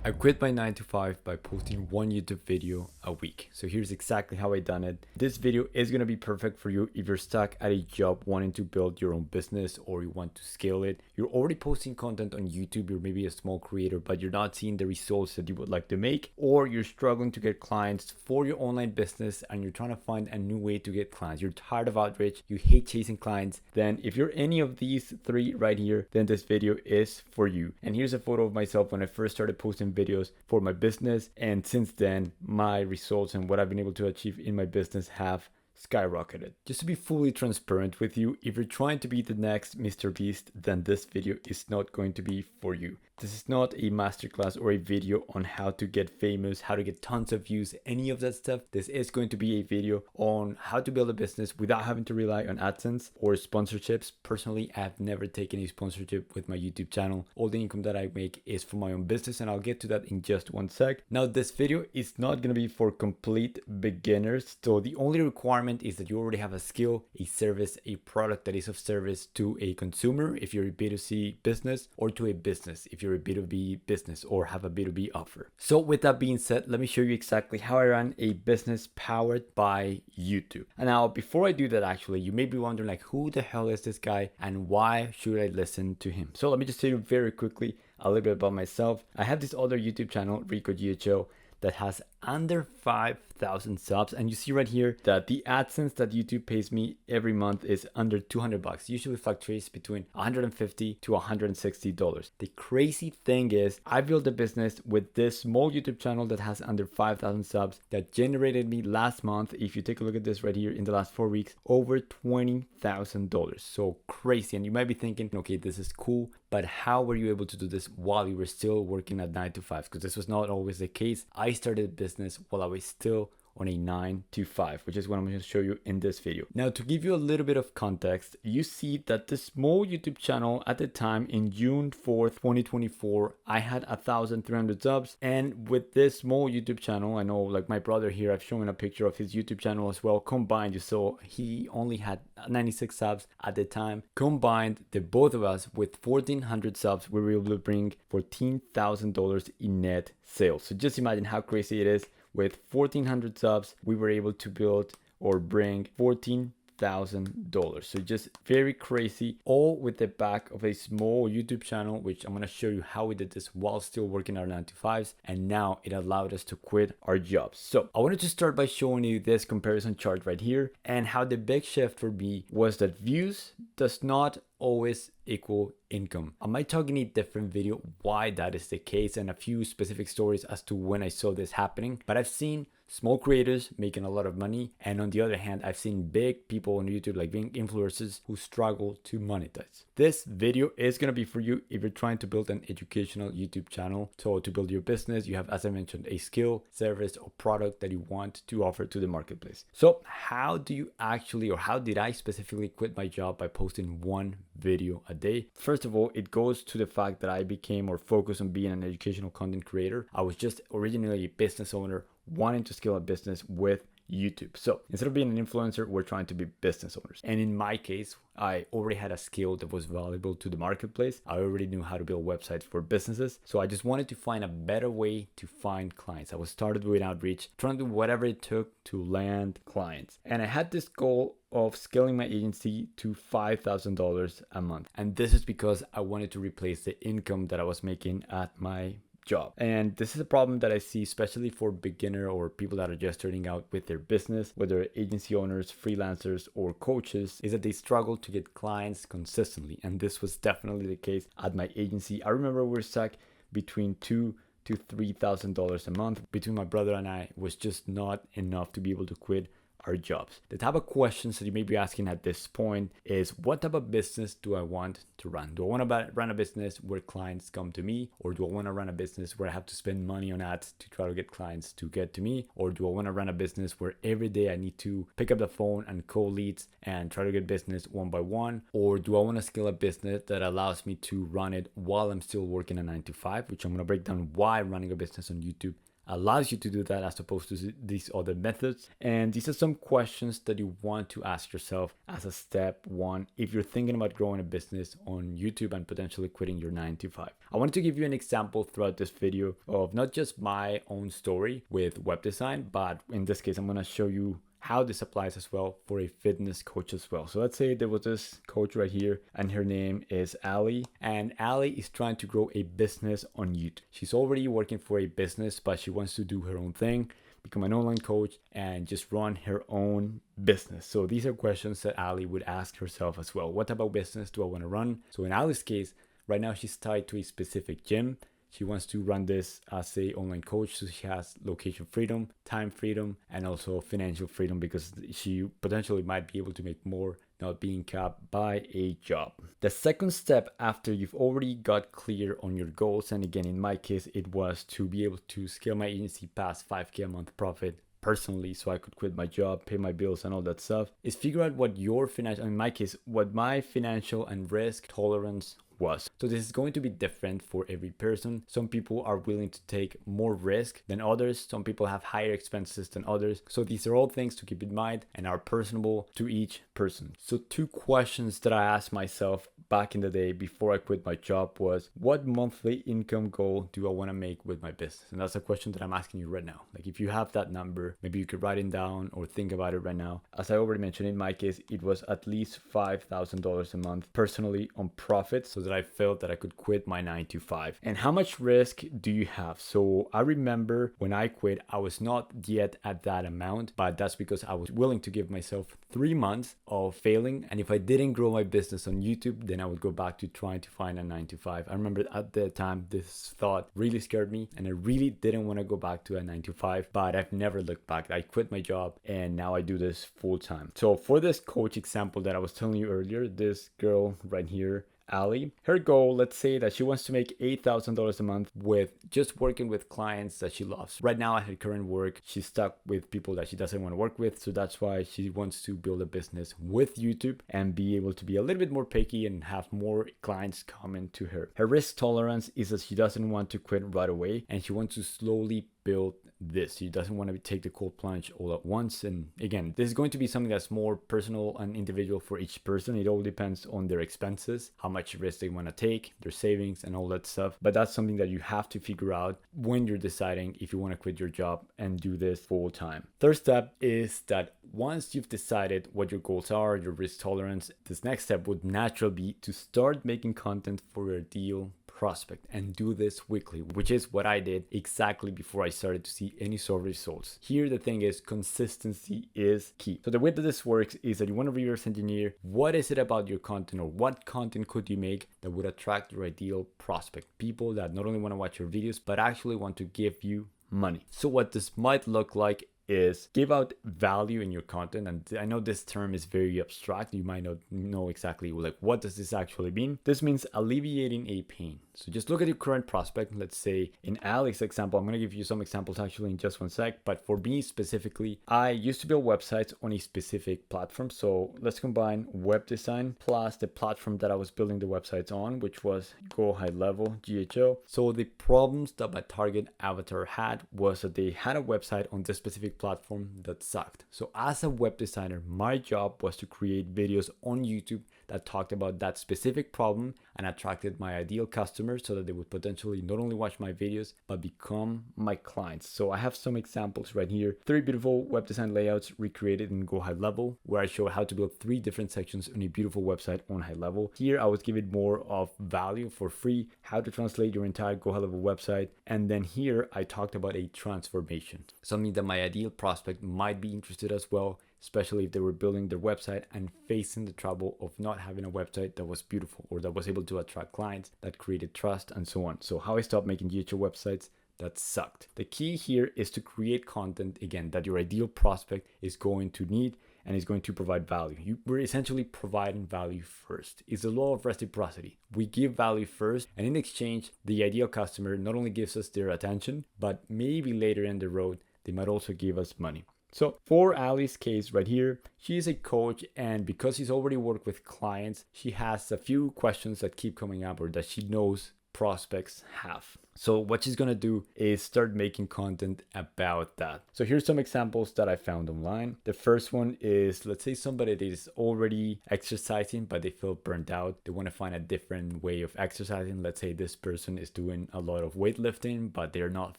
I quit my 9 to 5 by posting one YouTube video a week. So here's exactly how I done it. This video is going to be perfect for you if you're stuck at a job wanting to build your own business or you want to scale it. You're already posting content on YouTube, you're maybe a small creator, but you're not seeing the results that you would like to make, or you're struggling to get clients for your online business and you're trying to find a new way to get clients. You're tired of outreach, you hate chasing clients. Then if you're any of these three right here, then this video is for you. And here's a photo of myself when I first started posting videos for my business, and since then my results and what I've been able to achieve in my business have skyrocketed. Just to be fully transparent with you, if you're trying to be the next Mr. Beast, then this video is not going to be for you. This is not a masterclass or a video on how to get famous, how to get tons of views, any of that stuff. This is going to be a video on how to build a business without having to rely on AdSense or sponsorships. Personally, I've never taken a sponsorship with my YouTube channel. All the income that I make is from my own business, and I'll get to that in just one sec. Now, this video is not going to be for complete beginners. So the only requirement is that you already have a skill, a service, a product that is of service to a consumer if you're a B2C business, or to a business if you're a B2B business or have a B2B offer. So with that being said, let me show you exactly how I run a business powered by YouTube. And now before I do that, actually, you may be wondering like, who the hell is this guy and why should I listen to him? So let me just tell you very quickly a little bit about myself. I have this other YouTube channel, Rico GHO, that has under 5,000 subs, and you see right here that the AdSense that YouTube pays me every month is under $200. Usually fluctuates between $150 to $160. The crazy thing is I built a business with this small YouTube channel that has under 5,000 subs that generated me last month, if you take a look at this right here, in the last 4 weeks, over $20,000. So crazy. And you might be thinking, okay, this is cool, but how were you able to do this while you were still working at 9 to 5? Because this was not always the case. I started business while I was still on a 9 to 5, which is what I'm going to show you in this video. Now, to give you a little bit of context, you see that the small YouTube channel at the time in June 4th, 2024, I had 1,300 subs. And with this small YouTube channel, I know like my brother here, I've shown a picture of his YouTube channel as well. Combined, you saw he only had 96 subs at the time. Combined, the both of us with 1,400 subs, we were able to bring $14,000 in net sales. So just imagine how crazy it is. With 1,400 subs, we were able to build or bring $14,000. So just very crazy, all with the back of a small YouTube channel, which I'm going to show you how we did this while still working our 9 to 5s. And now it allowed us to quit our jobs. So I wanted to start by showing you this comparison chart right here, and how the big shift for me was that views does not always equal income. I might talk in a different video why that is the case and a few specific stories as to when I saw this happening, but I've seen small creators making a lot of money, and on the other hand, I've seen big people on YouTube like being influencers who struggle to monetize. This video is going to be for you if you're trying to build an educational YouTube channel. So to build your business, you have, as I mentioned, a skill, service, or product that you want to offer to the marketplace. So how do you actually, or how did I specifically quit my job by posting one video a day? First of all, it goes to the fact that I became more focused on being an educational content creator. I was just originally a business owner wanting to scale a business with YouTube. So instead of being an influencer, we're trying to be business owners. And in my case, I already had a skill that was valuable to the marketplace. I already knew how to build websites for businesses. So I just wanted to find a better way to find clients. I was started with outreach, trying to do whatever it took to land clients. And I had this goal of scaling my agency to $5,000 a month. And this is because I wanted to replace the income that I was making at my job. And this is a problem that I see, especially for beginner or people that are just starting out with their business, whether agency owners, freelancers, or coaches, is that they struggle to get clients consistently. And this was definitely the case at my agency. I remember we were stuck between $2,000 to $3,000 a month. Between my brother and I, was just not enough to be able to quit our jobs. The type of questions that you may be asking at this point is, what type of business do I want to run? Do I want to run a business where clients come to me? Or do I want to run a business where I have to spend money on ads to try to get clients to get to me? Or do I want to run a business where every day I need to pick up the phone and call leads and try to get business one by one? Or do I want to scale a business that allows me to run it while I'm still working a 9 to 5, which I'm going to break down why running a business on YouTube allows you to do that as opposed to these other methods. And these are some questions that you want to ask yourself as a step one if you're thinking about growing a business on YouTube and potentially quitting your 9 to 5. I wanted to give you an example throughout this video of not just my own story with web design, but in this case, I'm going to show you how this applies as well for a fitness coach as well. So let's say there was this coach right here and her name is Ali, and Ali is trying to grow a business on YouTube. She's already working for a business, but she wants to do her own thing, become an online coach and just run her own business. So these are questions that Ali would ask herself as well. What type of business do I want to run? So in Ali's case, right now she's tied to a specific gym. She wants to run this as a online coach, so she has location freedom, time freedom, and also financial freedom because she potentially might be able to make more not being capped by a job. The second step after you've already got clear on your goals, and again, in my case, it was to be able to scale my agency past 5K a month profit personally so I could quit my job, pay my bills and all that stuff, is figure out what your financial, in my case, what my financial and risk tolerance was. So this is going to be different for every person. Some people are willing to take more risk than others. Some people have higher expenses than others. So these are all things to keep in mind and are personable to each person. So 2 questions that I asked myself back in the day before I quit my job was, what monthly income goal do I want to make with my business? And that's a question that I'm asking you right now. Like if you have that number, maybe you could write it down or think about it right now. As I already mentioned, in my case, it was at least $5,000 a month personally on profit, so that I felt that I could quit my 9 to 5. And how much risk do you have? So I remember when I quit, I was not yet at that amount, but that's because I was willing to give myself 3 months of failing. And if I didn't grow my business on YouTube, then I would go back to trying to find a 9 to 5. I remember at the time, this thought really scared me and I really didn't want to go back to a 9 to 5, but I've never looked back. I quit my job and now I do this full time. So for this coach example that I was telling you earlier, this girl right here, Ali, her goal, let's say that she wants to make $8,000 a month with just working with clients that she loves. Right now at her current work, she's stuck with people that she doesn't want to work with. So that's why she wants to build a business with YouTube and be able to be a little bit more picky and have more clients coming to her. Her risk tolerance is that she doesn't want to quit right away and she wants to slowly build this. She doesn't want to take the cold plunge all at once. And again, this is going to be something that's more personal and individual for each person. It all depends on their expenses, how much risk they want to take, their savings and all that stuff. But that's something that you have to figure out when you're deciding if you want to quit your job and do this full time. Third step is that once you've decided what your goals are, your risk tolerance, this next step would naturally be to start making content for your ideal prospect and do this weekly, which is what I did exactly before I started to see any sort of results. Here, the thing is consistency is key. So the way that this works is that you want to reverse engineer what is it about your content or what content could you make that would attract your ideal prospect, people that not only want to watch your videos, but actually want to give you money. So what this might look like is give out value in your content. And I know this term is very abstract. You might not know exactly like what does this actually mean. This means alleviating a pain. So just look at your current prospect. Let's say in Alex's example, I'm going to give you some examples actually in just one sec. But for me specifically, I used to build websites on a specific platform. So let's combine web design plus the platform that I was building the websites on, which was Go High Level, GHO. So the problems that my target avatar had was that they had a website on this specific platform that sucked. So as a web designer, my job was to create videos on YouTube that talked about that specific problem and attracted my ideal customers so that they would potentially not only watch my videos, but become my clients. So I have some examples right here. 3 beautiful web design layouts recreated in Go High Level, where I show how to build 3 different sections on a beautiful website on High Level. Here, I was giving more of value for free, how to translate your entire Go High Level website. And then here, I talked about a transformation, something that my ideal prospect might be interested as well, especially if they were building their website and facing the trouble of not having a website that was beautiful or that was able to attract clients, that created trust and so on. So how I stopped making GHO websites that sucked. The key here is to create content, again, that your ideal prospect is going to need and is going to provide value. We're essentially providing value first. It's the law of reciprocity. We give value first, and in exchange, the ideal customer not only gives us their attention, but maybe later in the road, they might also give us money. So for Ali's case right here, she's a coach, and because she's already worked with clients, she has a few questions that keep coming up or that she knows prospects have. So what she's gonna do is start making content about that. So here's some examples that I found online. The first one is, let's say somebody that is already exercising, but they feel burnt out. They want to find a different way of exercising. Let's say this person is doing a lot of weightlifting, but they're not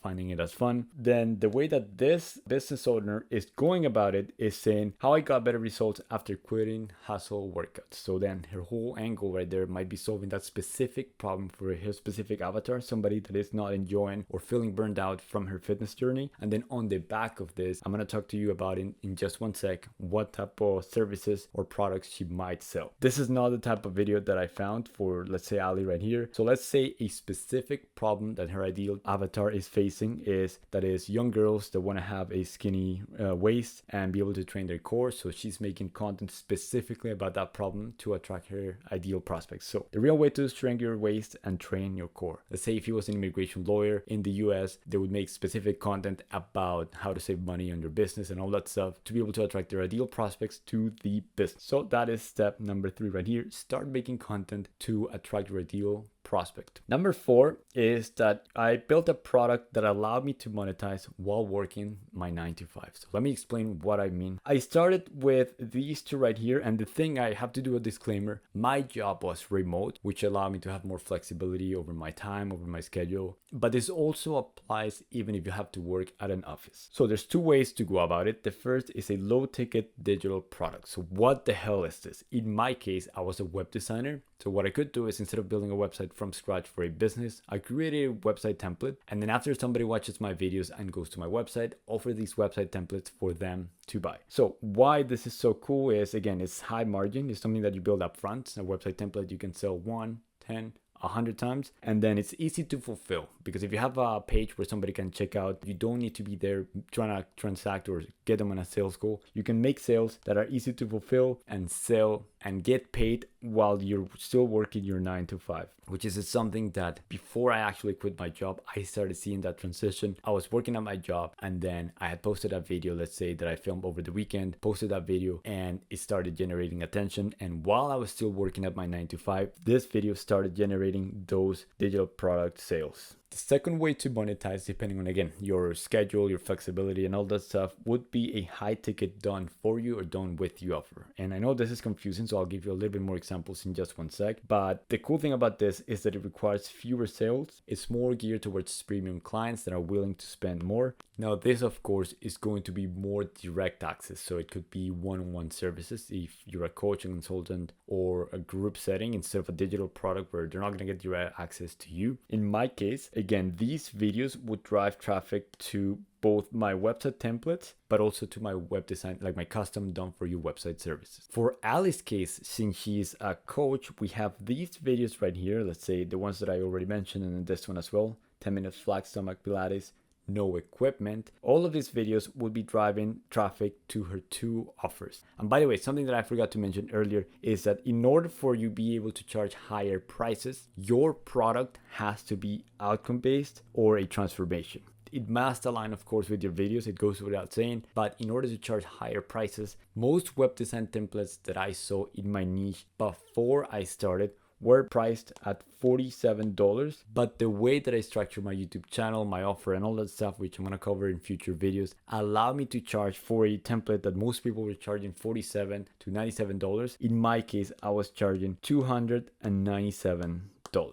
finding it as fun. Then the way that this business owner is going about it is saying how I got better results after quitting hustle workouts. So then her whole angle right there might be solving that specific problem for her specific avatar, somebody that is not enjoying or feeling burned out from her fitness journey. And then on the back of this, I'm going to talk to you about in just one sec what type of services or products she might sell. This is not the type of video that I found for, let's say, Ali right here. So let's say a specific problem that her ideal avatar is facing is that is young girls that want to have a skinny waist and be able to train their core. So she's making content specifically about that problem to attract her ideal prospects. So the real way to shrink your waist and train your core. Let's say if he was an immigration lawyer in the US, they would make specific content about how to save money on your business and all that stuff to be able to attract their ideal prospects to the business. So that is step number 3 right here. Start making content to attract your ideal prospect. Number 4 is that I built a product that allowed me to monetize while working my 9 to 5. So let me explain what I mean. I started with these two right here, and the thing I have to do a disclaimer, my job was remote, which allowed me to have more flexibility over my time, over my schedule. But this also applies even if you have to work at an office. So there's 2 ways to go about it. The first is a low ticket digital product. So what the hell is this? In my case, I was a web designer. So what I could do is instead of building a website from scratch for a business, I created a website template. And then after somebody watches my videos and goes to my website, offer these website templates for them to buy. So why this is so cool is, again, it's high margin. It's something that you build up front. A website template you can sell 1, 10, 100 times, and then it's easy to fulfill, because if you have a page where somebody can check out, you don't need to be there trying to transact or get them on a sales call. You can make sales that are easy to fulfill and sell and get paid while you're still working your 9 to 5, which is something that before I actually quit my job, I started seeing that transition. I was working at my job and then I had posted a video, let's say that I filmed over the weekend, posted that video, and it started generating attention. And while I was still working at my 9 to 5, this video started generating those digital product sales. The second way to monetize, depending on, again, your schedule, your flexibility, and all that stuff, would be a high ticket done for you or done with you offer. And I know this is confusing, so I'll give you a little bit more examples in just one sec. But the cool thing about this is that it requires fewer sales. It's more geared towards premium clients that are willing to spend more. Now, this, of course, is going to be more direct access. So it could be one-on-one services if you're a coach, a consultant, or a group setting, instead of a digital product where they're not going to get direct access to you. In my case, again, these videos would drive traffic to both my website templates, but also to my web design, like my custom done for you website services. For Ali's case, since she's a coach, we have these videos right here. Let's say the ones that I already mentioned, and then this one as well, 10 minutes flat stomach Pilates, no equipment. All of these videos would be driving traffic to her 2 offers. And by the way, something that I forgot to mention earlier is that in order for you to be able to charge higher prices, your product has to be outcome based or a transformation. It must align, of course, with your videos. It goes without saying. But in order to charge higher prices, most web design templates that I saw in my niche before I started were priced at $47. But the way that I structure my YouTube channel, my offer, and all that stuff, which I'm going to cover in future videos, allow me to charge for a template that most people were charging $47 to $97. In my case, I was charging $297.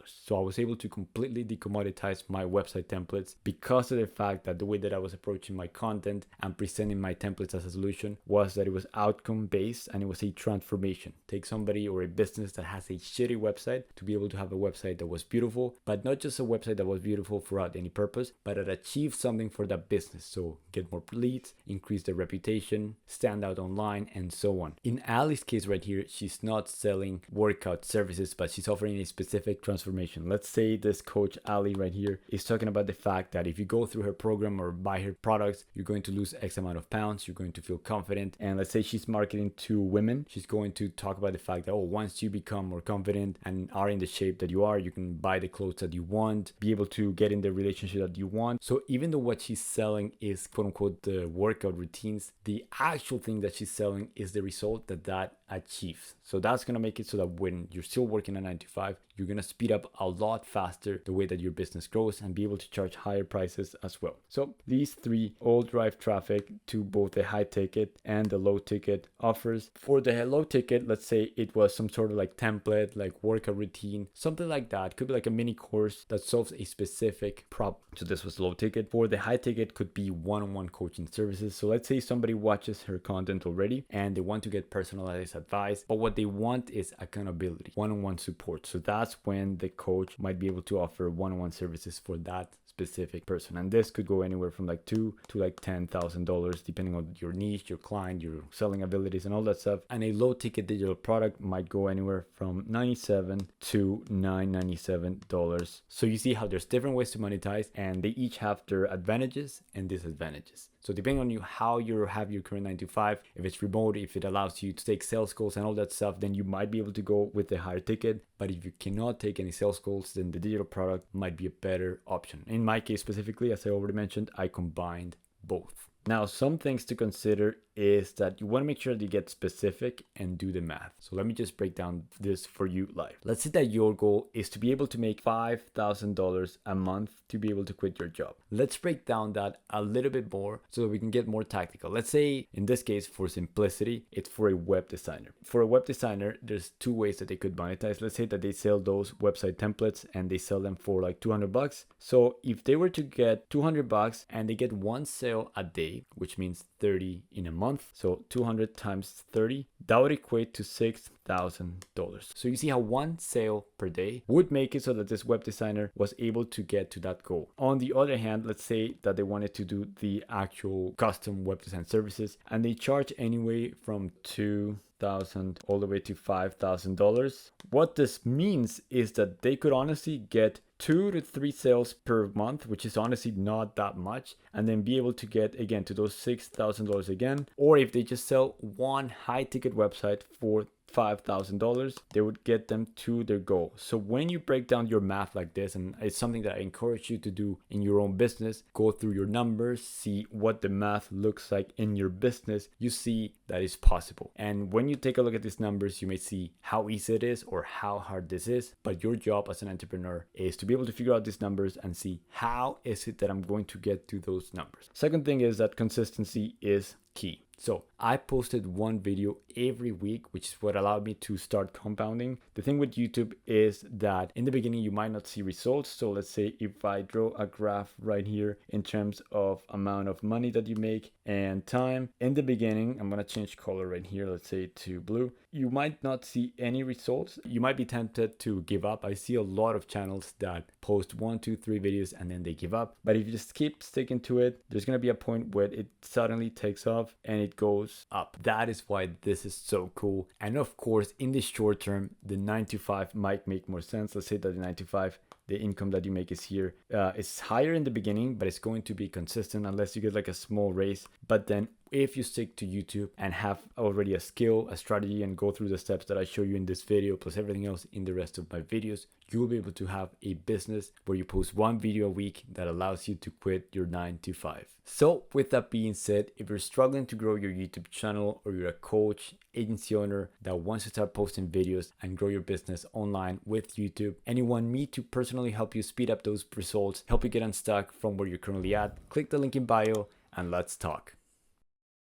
So I was able to completely decommoditize my website templates because of the fact that the way that I was approaching my content and presenting my templates as a solution was that it was outcome based and it was a transformation. Take somebody or a business that has a shitty website to be able to have a website that was beautiful, but not just a website that was beautiful throughout any purpose, but that achieved something for that business. So get more leads, increase their reputation, stand out online, and so on. In Ali's case right here, she's not selling workout services, but she's offering a specific transformation. Let's say this coach Ali right here is talking about the fact that if you go through her program or buy her products, you're going to lose X amount of pounds, you're going to feel confident. And let's say she's marketing to women, she's going to talk about the fact that, oh, once you become more confident and are in the shape that you are, you can buy the clothes that you want, be able to get in the relationship that you want. So even though what she's selling is quote unquote the workout routines, the actual thing that she's selling is the result that achieve. So that's going to make it so that when you're still working a 9 to 5, you're going to speed up a lot faster the way that your business grows and be able to charge higher prices as well. So these three all drive traffic to both the high ticket and the low ticket offers. For the low ticket, let's say it was some sort of like template, like workout routine, something like that. Could be like a mini course that solves a specific problem. So this was low ticket. For the high ticket, could be one-on-one coaching services. So let's say somebody watches her content already and they want to get personalized advice, but what they want is accountability, one-on-one support. So that's when the coach might be able to offer one-on-one services for that specific person. And this could go anywhere from like $2,000 to like $10,000 depending on your niche, your client, your selling abilities and all that stuff. And a low ticket digital product might go anywhere from $97 to $997. So you see how there's different ways to monetize and they each have their advantages and disadvantages. So depending on you how you have your current 9 to 5, if it's remote, if it allows you to take sales calls and all that stuff, then you might be able to go with the higher ticket. But if you cannot take any sales calls, then the digital product might be a better option. In my case specifically, as I already mentioned, I combined both. Now, some things to consider is that you want to make sure that you get specific and do the math. So let me just break down this for you live. Let's say that your goal is to be able to make $5,000 a month to be able to quit your job. Let's break down that a little bit more so that we can get more tactical. Let's say in this case, for simplicity, it's for a web designer. For a web designer, there's two ways that they could monetize. Let's say that they sell those website templates and they sell them for like $200. So if they were to get $200 and they get one sale a day, which means 30 in a month, so 200 times 30, that would equate to $6,000. So you see how one sale per day would make it so that this web designer was able to get to that goal. On the other hand, let's say that they wanted to do the actual custom web design services and they charge anyway from $2,000 all the way to $5,000. What this means is that they could honestly get 2 to 3 sales per month, which is honestly not that much, and then be able to get again to those $6,000 again. Or if they just sell one high ticket website for $5,000, they would get them to their goal. So when you break down your math like this, and it's something that I encourage you to do in your own business, go through your numbers, see what the math looks like in your business, you see that is possible. And when you take a look at these numbers, you may see how easy it is or how hard this is, but your job as an entrepreneur is to be able to figure out these numbers and see how is it that I'm going to get to those numbers. Second thing is that consistency is key. So I posted one video every week, which is what allowed me to start compounding. The thing with YouTube is that in the beginning, you might not see results. So let's say if I draw a graph right here in terms of amount of money that you make and time, in the beginning, I'm going to change color right here. Let's say to blue. You might not see any results. You might be tempted to give up. I see a lot of channels that post 1, 2, 3 videos and then they give up. But if you just keep sticking to it, there's going to be a point where it suddenly takes off and it goes up. That is why this is so cool. And of course, in the short term, the 9 to 5 might make more sense. Let's say that the 9 to 5, the income that you make is here. It's higher in the beginning, but it's going to be consistent unless you get like a small raise. But then if you stick to YouTube and have already a skill, a strategy, and go through the steps that I show you in this video, plus everything else in the rest of my videos, you will be able to have a business where you post one video a week that allows you to quit your 9 to 5. So with that being said, if you're struggling to grow your YouTube channel or you're a coach, agency owner that wants to start posting videos and grow your business online with YouTube, and you want me to personally help you speed up those results, help you get unstuck from where you're currently at, click the link in bio and let's talk.